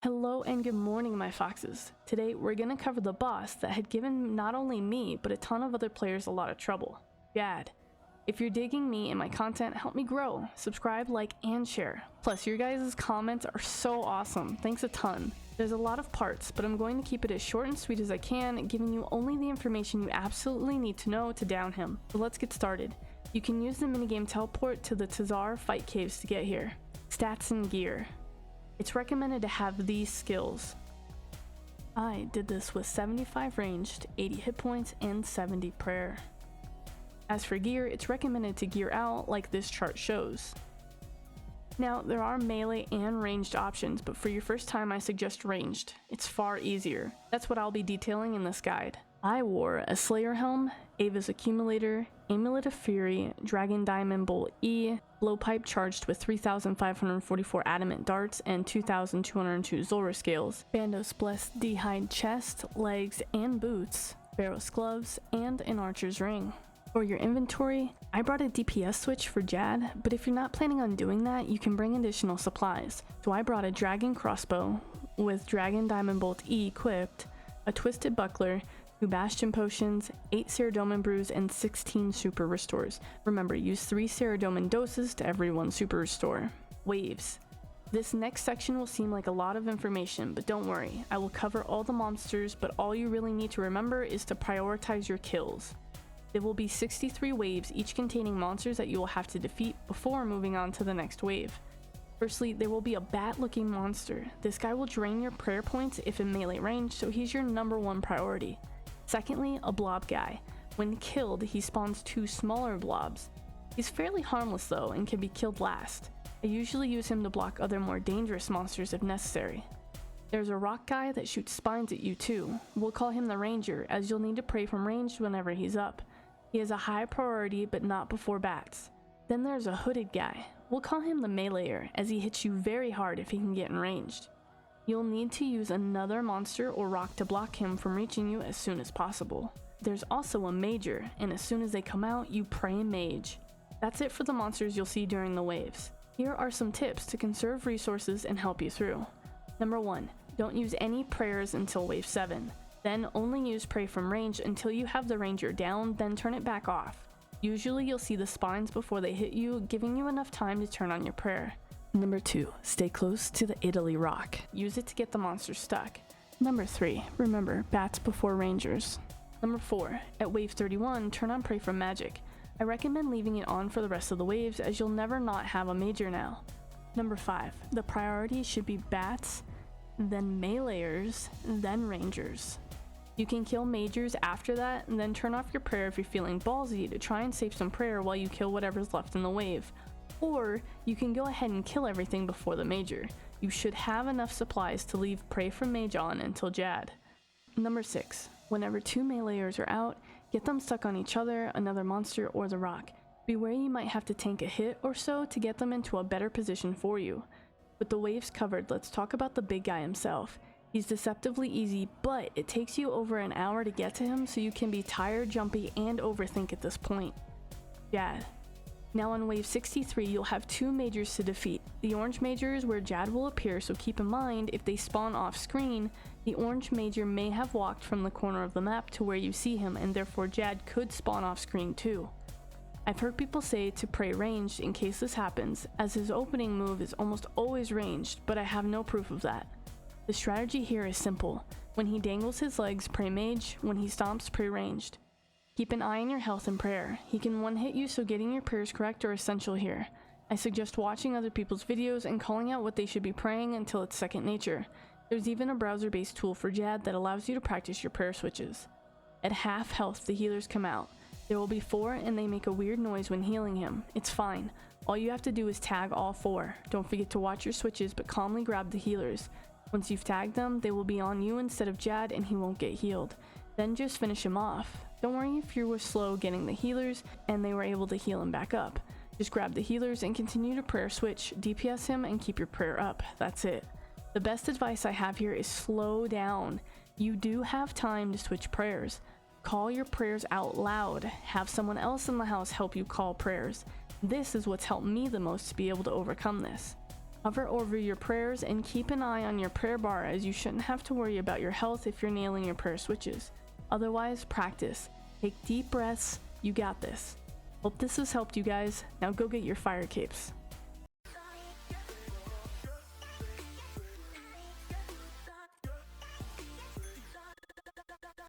Hello and good morning, my foxes. Today we're gonna cover the boss that had given not only me but a ton of other players a lot of trouble, Jad. If you're digging me and my content, help me grow. Subscribe, like, and share. Plus, your guys' comments are so awesome. Thanks a ton. There's a lot of parts, but I'm going to keep it as short and sweet as I can, giving you only the information you absolutely need to know to down him. So let's get started. You can use the minigame teleport to the Tzar fight caves to get here. Stats and gear. It's recommended to have these skills. I did this with 75 ranged, 80 hit points, and 70 prayer. As for gear, it's recommended to gear out like this chart shows. Now, there are melee and ranged options, but for your first time I suggest ranged. It's far easier. That's what I'll be detailing in this guide. I wore a Slayer Helm, Ava's Accumulator, Amulet of Fury, Dragon Diamond Bolt E, Blowpipe charged with 3,544 Adamant Darts and 2,202 Zulrah Scales, Bandos Blessed D-Hide Chest, Legs, and Boots, Barros Gloves, and an Archer's Ring. For your inventory, I brought a DPS switch for Jad, but if you're not planning on doing that, you can bring additional supplies. So I brought a Dragon Crossbow with Dragon Diamond Bolt E equipped, a Twisted Buckler, 2 Bastion Potions, 8 Ceradomin Brews, and 16 Super Restores. Remember, use 3 Ceradomin doses to every 1 Super Restore. Waves. This next section will seem like a lot of information, but don't worry, I will cover all the monsters, but all you really need to remember is to prioritize your kills. There will be 63 waves, each containing monsters that you will have to defeat before moving on to the next wave. Firstly, there will be a bat-looking monster. This guy will drain your prayer points if in melee range, so he's your #1 priority. Secondly, a blob guy. When killed, he spawns 2 smaller blobs. He's fairly harmless though and can be killed last. I usually use him to block other more dangerous monsters if necessary. There's a rock guy that shoots spines at you too. We'll call him the Ranger, as you'll need to pray from range whenever he's up. He has a high priority but not before bats. Then there's a hooded guy. We'll call him the Meleeer, as he hits you very hard if he can get in ranged. You'll need to use another monster or rock to block him from reaching you as soon as possible. There's also a Major, and as soon as they come out, you pray Mage. That's it for the monsters you'll see during the waves. Here are some tips to conserve resources and help you through. Number 1. Don't use any prayers until wave 7. Then only use pray from range until you have the Ranger down, then turn it back off. Usually you'll see the spines before they hit you, giving you enough time to turn on your prayer. Number 2. Stay close to the Italy rock. Use it to get the monster stuck. Number 3. Remember, bats before rangers. Number 4. At wave 31, turn on pray from magic. I recommend leaving it on for the rest of the waves, as you'll never not have a major now. Number 5. The priority should be bats, then meleeers, then rangers. You can kill majors after that, and then turn off your prayer if you're feeling ballsy to try and save some prayer while you kill whatever's left in the wave. Or, you can go ahead and kill everything before the major. You should have enough supplies to leave pray from mage on until Jad. Number 6. Whenever 2 meleeers are out, get them stuck on each other, another monster, or the rock. Beware, you might have to tank a hit or so to get them into a better position for you. With the waves covered, let's talk about the big guy himself. He's deceptively easy, but it takes you over an hour to get to him, so you can be tired, jumpy, and overthink at this point. Jad. Now on wave 63, you'll have 2 majors to defeat. The orange major is where Jad will appear, so keep in mind if they spawn off screen, the orange major may have walked from the corner of the map to where you see him, and therefore Jad could spawn off screen too. I've heard people say to pray ranged in case this happens, as his opening move is almost always ranged, but I have no proof of that. The strategy here is simple. When he dangles his legs, pray mage. When he stomps, pray ranged. Keep an eye on your health and prayer. He can one-hit you, so getting your prayers correct are essential here. I suggest watching other people's videos and calling out what they should be praying until it's second nature. There's even a browser-based tool for Jad that allows you to practice your prayer switches. At half health, the healers come out. There will be 4 and they make a weird noise when healing him. It's fine. All you have to do is tag all 4. Don't forget to watch your switches, but calmly grab the healers. Once you've tagged them, they will be on you instead of Jad and he won't get healed. Then just finish him off. Don't worry if you were slow getting the healers and they were able to heal him back up. Just grab the healers and continue to prayer switch, DPS him, and keep your prayer up. That's it. The best advice I have here is slow down. You do have time to switch prayers. Call your prayers out loud. Have someone else in the house help you call prayers. This is what's helped me the most to be able to overcome this. Hover over your prayers and keep an eye on your prayer bar, as you shouldn't have to worry about your health if you're nailing your prayer switches. Otherwise, practice. Take deep breaths. You got this. Hope this has helped you guys. Now go get your fire capes.